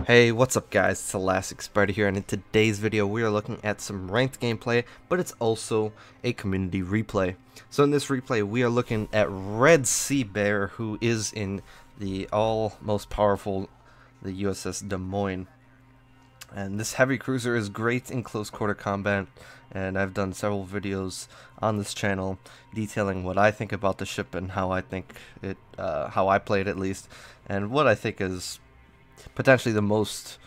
Hey, what's up guys, it's ElasticSpyder here, and in today's video we are looking at some ranked gameplay, but it's also a community replay. So in this replay we are looking at RedSeaBear, who is in the most powerful, the USS Des Moines. And this heavy cruiser is great in close quarter combat, and I've done several videos on this channel detailing what I think about the ship and how I think it, how I play it at least, and what I think is potentially the most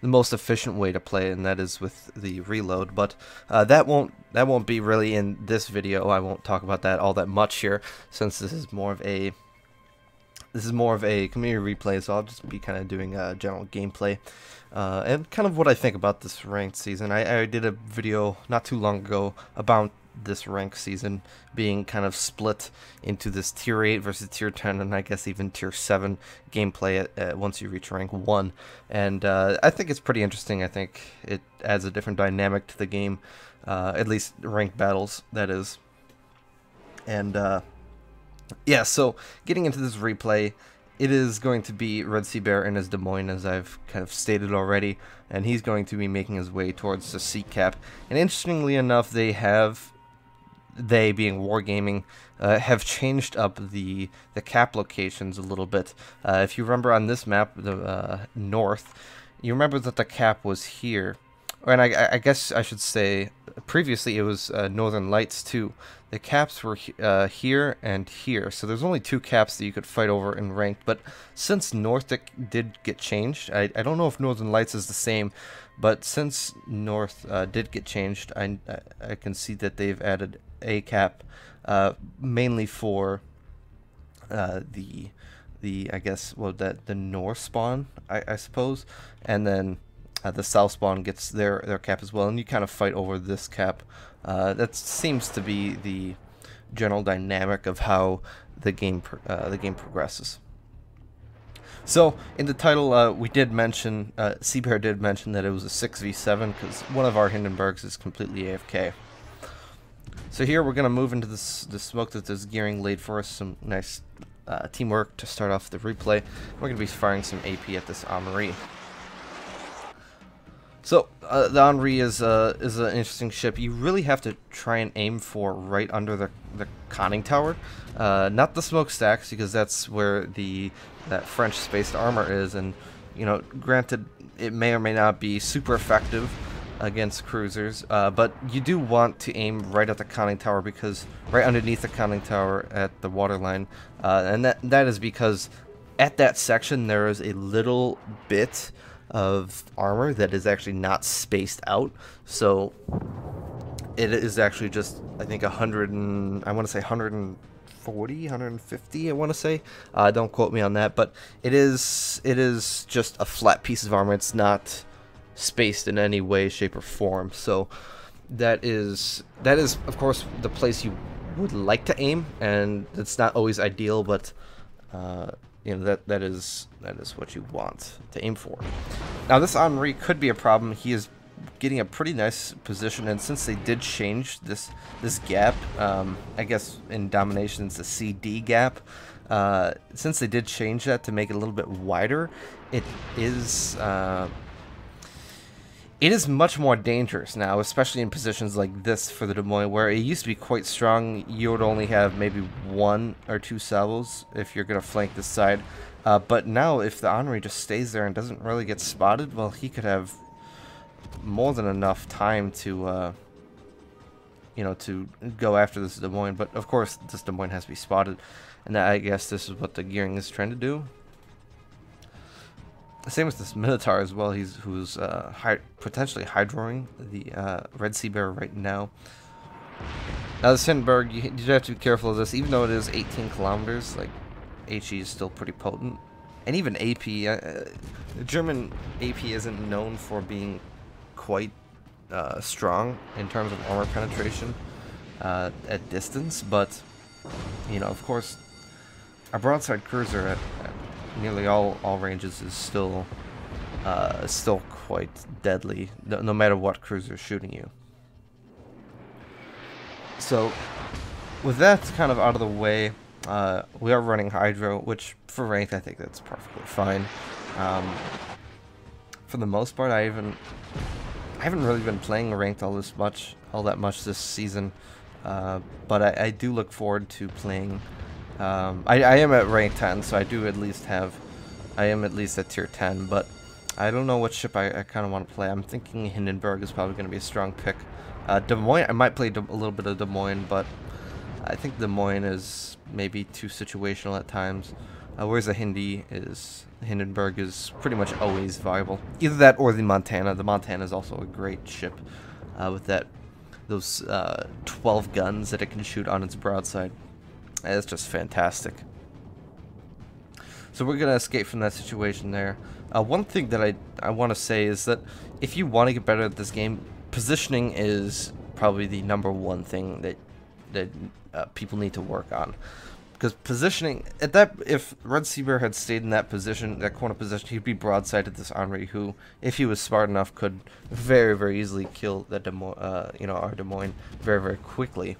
efficient way to play, and that is with the reload. But that won't be really in this video. I won't talk about that all that much here, since this is more of a community replay. So I'll just be kind of doing a general gameplay and kind of what I think about this ranked season. I did a video not too long ago about this ranked season being kind of split into this tier 8 versus tier 10, and I guess even tier 7 gameplay once you reach rank 1. And I think it's pretty interesting. I think it adds a different dynamic to the game, at least ranked battles, that is. And yeah, so getting into this replay, it is going to be RedSeaBear in his Des Moines, as I've kind of stated already, and he's going to be making his way towards the sea cap. And interestingly enough, they being Wargaming, have changed up the cap locations a little bit. If you remember on this map, the north, you remember that the cap was here, and I guess I should say previously it was Northern Lights too. The caps were here and here, so there's only two caps that you could fight over in ranked. But since North did get changed, I don't know if Northern Lights is the same, but since North did get changed, I can see that they've added a cap mainly for the I guess, well, the north spawn, I suppose, and then the south spawn gets their cap as well, and you kind of fight over this cap. That seems to be the general dynamic of how the game progresses. So in the title, we did mention, SeaBear did mention that it was a 6v7 because one of our Hindenburgs is completely AFK. So here we're going to move into the smoke that is gearing laid for us. Some nice teamwork to start off the replay. We're going to be firing some AP at this Henri. So the Henri is an interesting ship. You really have to try and aim for right under the conning tower, not the smokestacks, because that's where that French spaced armor is. And you know, granted, it may or may not be super effective against cruisers, but you do want to aim right at the conning tower, because right underneath the conning tower at the waterline, and that is because at that section there is a little bit of armor that is actually not spaced out. So it is actually just, I think, 100 and I want to say 140, 150, I want to say. Don't quote me on that, but it is just a flat piece of armor. It's not spaced in any way, shape, or form. So that is of course the place you would like to aim, and it's not always ideal, but you know, that is what you want to aim for. Now this Henri could be a problem. He is getting a pretty nice position, and since they did change this gap, I guess in domination it's the CD gap. Since they did change that to make it a little bit wider, it is much more dangerous now, especially in positions like this for the Des Moines, where it used to be quite strong. You would only have maybe 1 or 2 salvos if you're going to flank this side. But now, if the Henri just stays there and doesn't really get spotted, well, he could have more than enough time to, you know, to go after this Des Moines. But of course, this Des Moines has to be spotted, and I guess this is what the gearing is trying to do. Same with this Minotaur as well. Who's potentially hydroing the RedSeaBear right now. Now this Hindenburg, you have to be careful of this, even though it is 18 kilometers. Like, HE is still pretty potent, and even AP. The German AP isn't known for being quite strong in terms of armor penetration at distance, but you know, of course, our broadside cruiser at nearly all ranges is still quite deadly, no matter what cruiser is shooting you. So with that kind of out of the way, we are running Hydro, which for ranked I think that's perfectly fine. for the most part, I haven't really been playing ranked all that much this season. But I do look forward to playing. I am at rank 10, so I am at least at tier 10, but I don't know what ship I kind of want to play. I'm thinking Hindenburg is probably going to be a strong pick. Des Moines, I might play a little bit of Des Moines, but I think Des Moines is maybe too situational at times. Whereas the Hindenburg is pretty much always viable. Either that or the Montana. The Montana is also a great ship with those 12 guns that it can shoot on its broadside. It's just fantastic. So we're going to escape from that situation there. One thing that I want to say is that if you want to get better at this game, positioning is probably the #1 thing that people need to work on. Because positioning, if RedSeaBear had stayed in that position, that corner position, he'd be broadside at this Henri, who, if he was smart enough, could very, very easily kill that our Des Moines very, very quickly.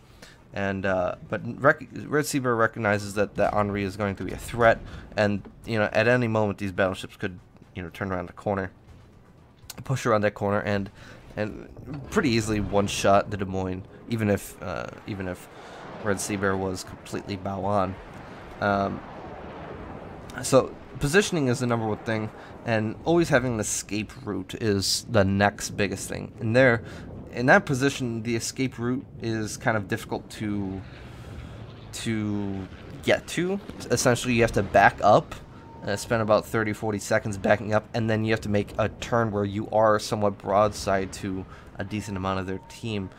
And but RedSeaBear recognizes that Henri is going to be a threat, and at any moment these battleships could turn around the corner, push around that corner, and pretty easily one-shot the Des Moines, even if RedSeaBear was completely bow on. So positioning is the #1 thing, and always having an escape route is the next biggest thing. And in that position, the escape route is kind of difficult to get to. Essentially, you have to back up, spend about 30-40 seconds backing up, and then you have to make a turn where you are somewhat broadside to a decent amount of their team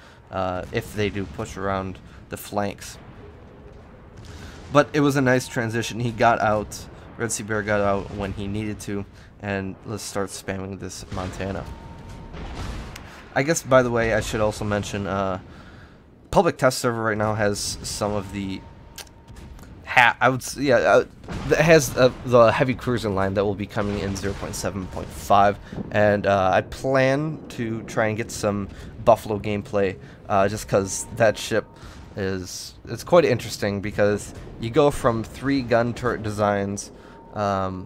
if they do push around the flanks. But it was a nice transition. He got out, RedSeaBear got out when he needed to, and let's start spamming this Montana. I guess, by the way, I should also mention, public test server right now has some of the it has the heavy cruiser line that will be coming in 0.7.5, and I plan to try and get some Buffalo gameplay, just because that ship it's quite interesting, because you go from 3 gun turret designs, 3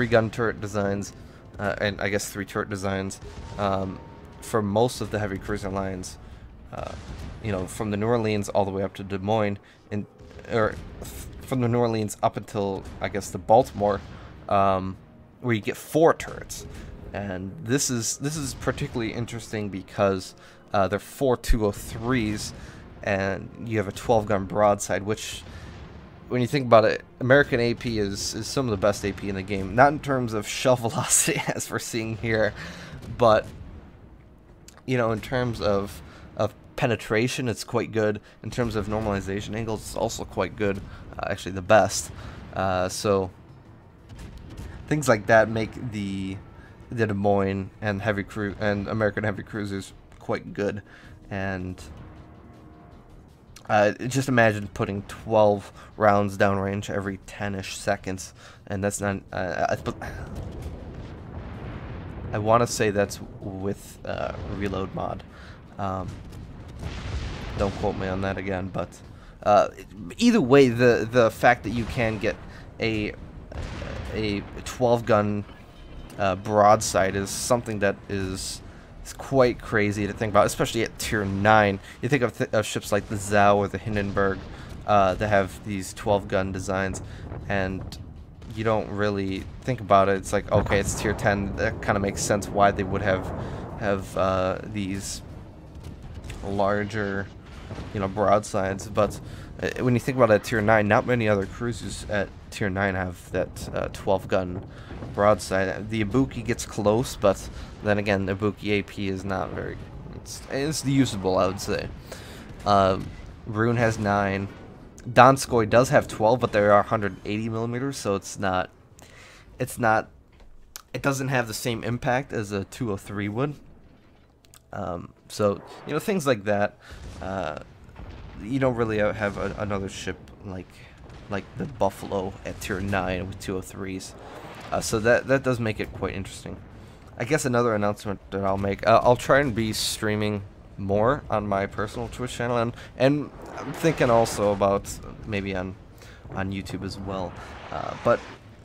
gun turret designs, and I guess 3 turret designs for most of the heavy cruiser lines, from the New Orleans all the way up to Des Moines, or from the New Orleans up until, I guess, the Baltimore, where you get 4 turrets. And this is particularly interesting because they're 4 203s, and you have a 12-gun broadside, which, when you think about it, American AP is some of the best AP in the game. Not in terms of shell velocity, as we're seeing here, but in terms of penetration, it's quite good. In terms of normalization angles, it's also quite good. Actually, the best. So things like that make the Des Moines and American heavy cruisers quite good. And just imagine putting 12 rounds downrange every 10-ish seconds, and that's not. I want to say that's with reload mod. Don't quote me on that again, but either way, the fact that you can get a 12-gun broadside is something that is quite crazy to think about, especially at tier 9. You think of ships like the Zhao or the Hindenburg that have these 12-gun designs, and you don't really think about it. It's like, okay, it's tier 10. That kind of makes sense why they would have these larger, broadsides. But when you think about it at tier 9, not many other cruisers at tier 9 have that 12-gun broadside. The Ibuki gets close, but then again, the Ibuki AP is not very. It's usable, I would say. Rune has 9. Donskoy does have 12, but they are 180 millimeters, so it doesn't have the same impact as a 203 would. So things like that. You don't really have another ship like the Buffalo at tier 9 with 203s. So that does make it quite interesting. I guess another announcement that I'll make, I'll try and be streaming more on my personal Twitch channel, and I'm thinking also about maybe on YouTube as well. But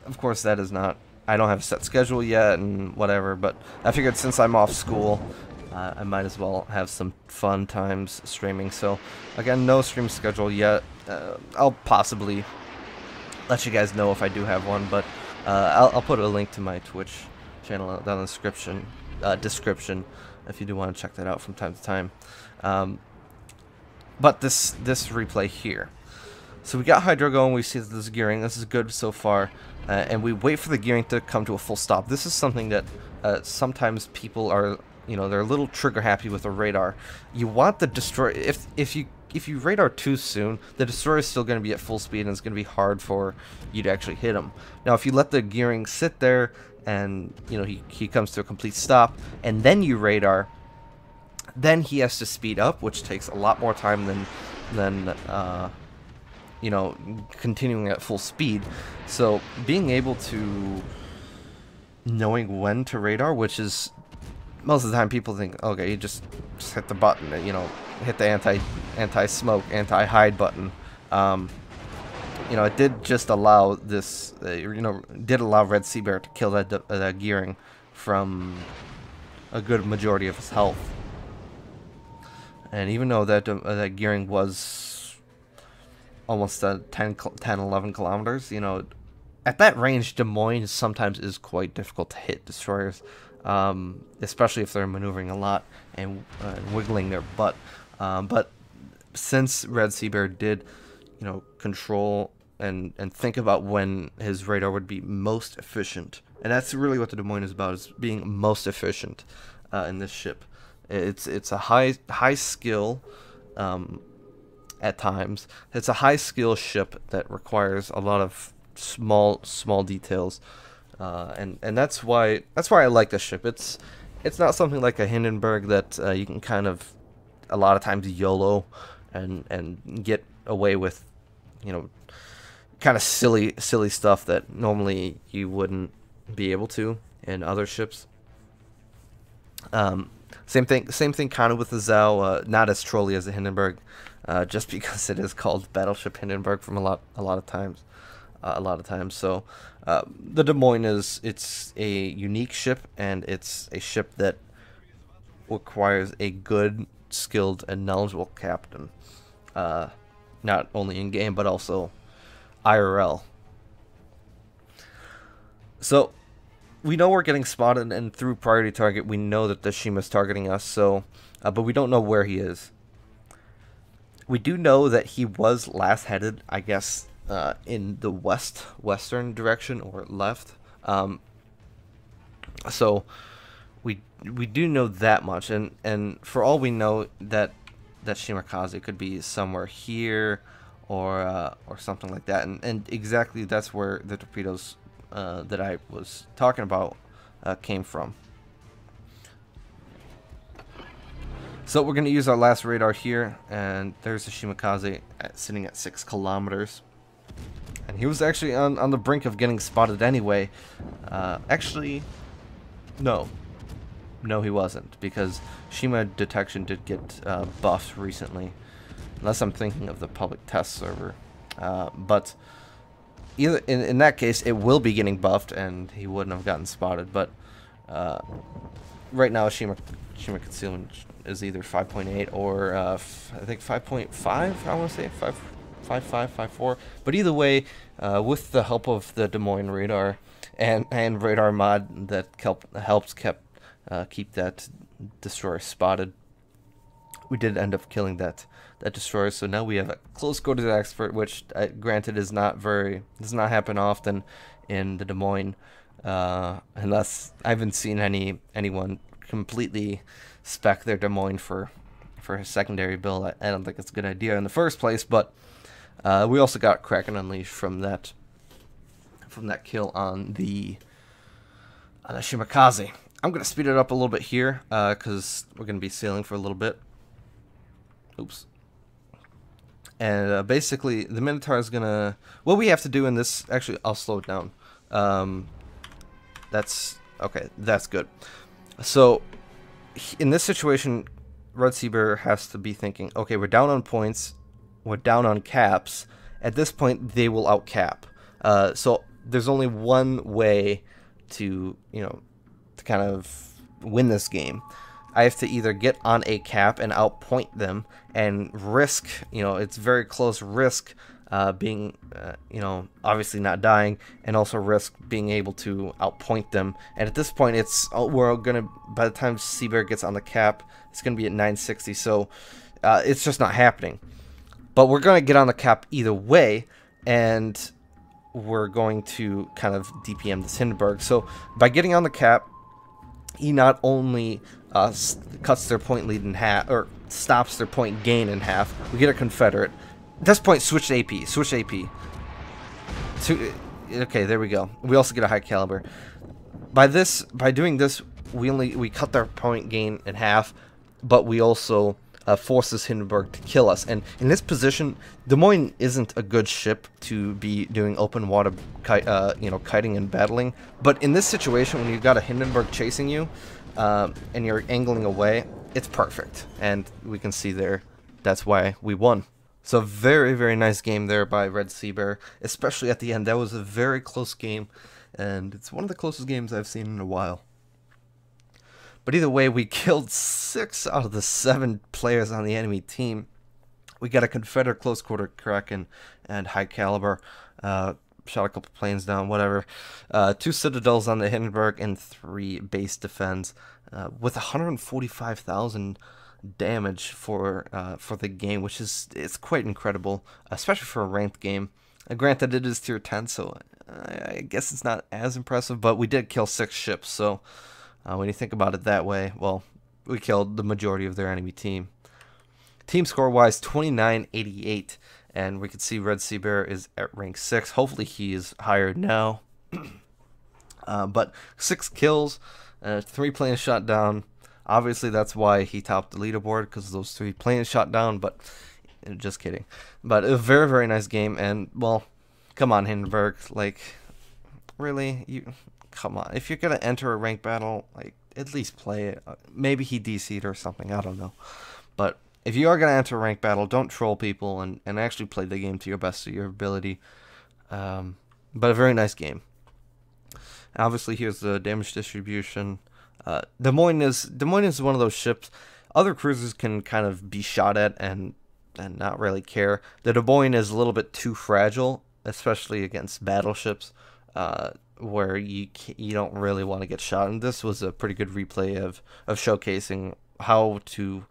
of course that is not I don't have a set schedule yet and whatever, but I figured since I'm off school, I might as well have some fun times streaming. So again, no stream schedule yet. I'll possibly let you guys know if I do have one, but I'll put a link to my Twitch channel down in the description if you do want to check that out from time to time. But this replay here. So we got Hydra going, we see that there's gearing, this is good so far, and we wait for the gearing to come to a full stop. This is something that sometimes people are, they're a little trigger happy with a radar. You want the destroyer, if you radar too soon, the destroyer is still going to be at full speed and it's going to be hard for you to actually hit him. Now if you let the gearing sit there and he comes to a complete stop and then you radar, then he has to speed up, which takes a lot more time than continuing at full speed. So being able to knowing when to radar, which is most of the time people think, okay, you just hit the button, hit the anti-smoke, anti-hide button. It did just allow this, did allow RedSeaBear to kill that gearing from a good majority of his health. And even though that gearing was almost 10-11 kilometers, at that range, Des Moines sometimes is quite difficult to hit destroyers, especially if they're maneuvering a lot and wiggling their butt. But since RedSeaBear did, control and think about when his radar would be most efficient, and that's really what the Des Moines is about, is being most efficient in this ship. It's a high skill. At times, it's a high skill ship that requires a lot of small details, and that's why I like this ship. It's not something like a Hindenburg that you can kind of a lot of times YOLO and get away with, kind of silly stuff that normally you wouldn't be able to in other ships. Same thing kind of with the Zhao, not as trolly as the Hindenburg, just because it is called Battleship Hindenburg from a lot of times. So the Des Moines it's a unique ship, and it's a ship that requires a good, skilled, and knowledgeable captain, not only in game but also IRL. So we know we're getting spotted, and through priority target we know that the Shima's targeting us, so but we don't know where he is. We do know that he was last headed, I guess, in the western direction or left. So we do know that much, and for all we know, that Shimakaze could be somewhere here or something like that, and exactly that's where the torpedoes that I was talking about came from. So we're going to use our last radar here, and there's the Shimakaze sitting at 6 kilometers. And he was actually on the brink of getting spotted anyway. Actually, no, he wasn't, because Shima detection did get buffed recently, unless I'm thinking of the public test server. But either in that case, it will be getting buffed, and he wouldn't have gotten spotted. But right now, Shima concealment is either 5.8 or I think 5.5. I want to say 5.5, 5.4. But either way, with the help of the Des Moines radar and radar mod that helps keep that destroyer spotted, we did end up killing that destroyer. So now we have a close go to the expert, which granted does not happen often in the Des Moines, unless I haven't seen anyone completely spec their Des Moines for a secondary build. I don't think it's a good idea in the first place, but we also got Kraken Unleashed from that kill on the Shimakaze. I'm gonna speed it up a little bit here because we're gonna be sailing for a little bit. Oops. And basically, the Minotaur is gonna. What we have to do in this, actually, I'll slow it down. That's okay. That's good. So, in this situation, RedSeaBear has to be thinking, okay, we're down on points, we're down on caps. At this point, they will outcap. So there's only one way to, to kind of win this game. I have to either get on a cap and outpoint them and risk, it's very close, risk being, obviously not dying, and also risk being able to outpoint them. And at this point, we're gonna, by the time SeaBear gets on the cap, it's gonna be at 960. So it's just not happening. But we're gonna get on the cap either way, and we're going to kind of DPM this Hindenburg. So by getting on the cap, he not only cuts their point lead in half, or stops their point gain in half. We get a Confederate. At this point, switch to AP. Switch to AP. Okay, there we go. We also get a high caliber. By doing this, we cut their point gain in half, but we also force this Hindenburg to kill us. And in this position, Des Moines isn't a good ship to be doing open water, kiting and battling. But in this situation, when you've got a Hindenburg chasing you, and you're angling away, it's perfect. And we can see there, that's why we won. So very, very nice game there by RedSeaBear, especially at the end. That was a very close game, and it's one of the closest games I've seen in a while. But either way, we killed 6 out of the 7 players on the enemy team. We got a Confederate close quarter Kraken and high caliber. Shot a couple planes down, whatever. 2 citadels on the Hindenburg and 3 base defense, with 145,000 damage for the game, which it's quite incredible, especially for a ranked game. Granted, it is tier 10, so I guess it's not as impressive, but we did kill 6 ships. So when you think about it that way, well, we killed the majority of their enemy team. Team score wise, 2988. And we can see RedSeaBear is at rank 6. Hopefully he is higher now. But 6 kills, 3 planes shot down. Obviously that's why he topped the leaderboard, because those 3 planes shot down. But just kidding. But a very, very nice game. And, well, come on, Hindenburg. Like, really? Come on. If you're going to enter a ranked battle, like, at least play it. Maybe he DC'd or something. I don't know. But if you are going to enter a ranked battle, don't troll people and actually play the game to your best of your ability. But a very nice game. Obviously, here's the damage distribution. Des Moines is one of those ships. Other cruisers can kind of be shot at and not really care. The Des Moines is a little bit too fragile, especially against battleships, where you don't really want to get shot. And this was a pretty good replay of showcasing how to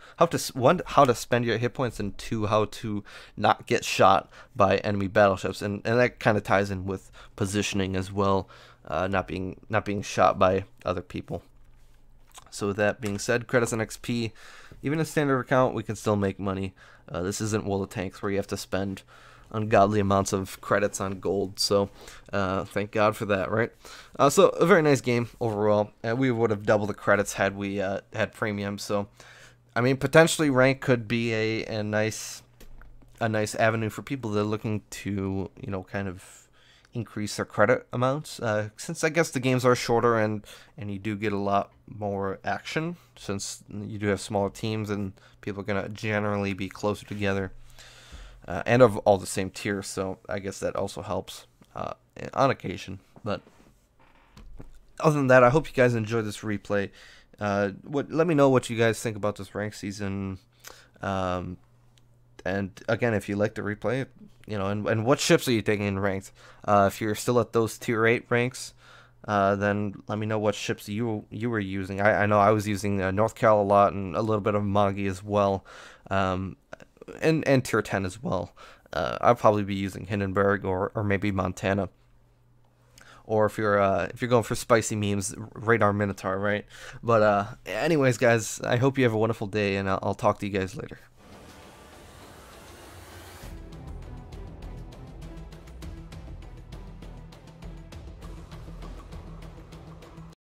spend your hit points, and 2, how to not get shot by enemy battleships, and that kind of ties in with positioning as well, not being shot by other people. So with that being said, credits on XP, even a standard account, we can still make money. This isn't World of Tanks where you have to spend ungodly amounts of credits on gold, so thank God for that, right? So a very nice game overall. We would have doubled the credits had we had premium. So I mean, potentially rank could be a nice avenue for people that are looking to, kind of increase their credit amounts, since I guess the games are shorter and you do get a lot more action, since you do have smaller teams and people are gonna generally be closer together. And of all the same tier, so I guess that also helps on occasion. But other than that, I hope you guys enjoyed this replay. Let me know what you guys think about this ranked season. And again, if you like the replay, and what ships are you taking in ranked? If you're still at those tier 8 ranks, then let me know what ships you were using. I know I was using North Cal a lot, and a little bit of Magi as well. And tier 10 as well. I'll probably be using Hindenburg or maybe Montana. Or if you're going for spicy memes, Radar Minotaur, right? But anyways, guys, I hope you have a wonderful day, and I'll talk to you guys later.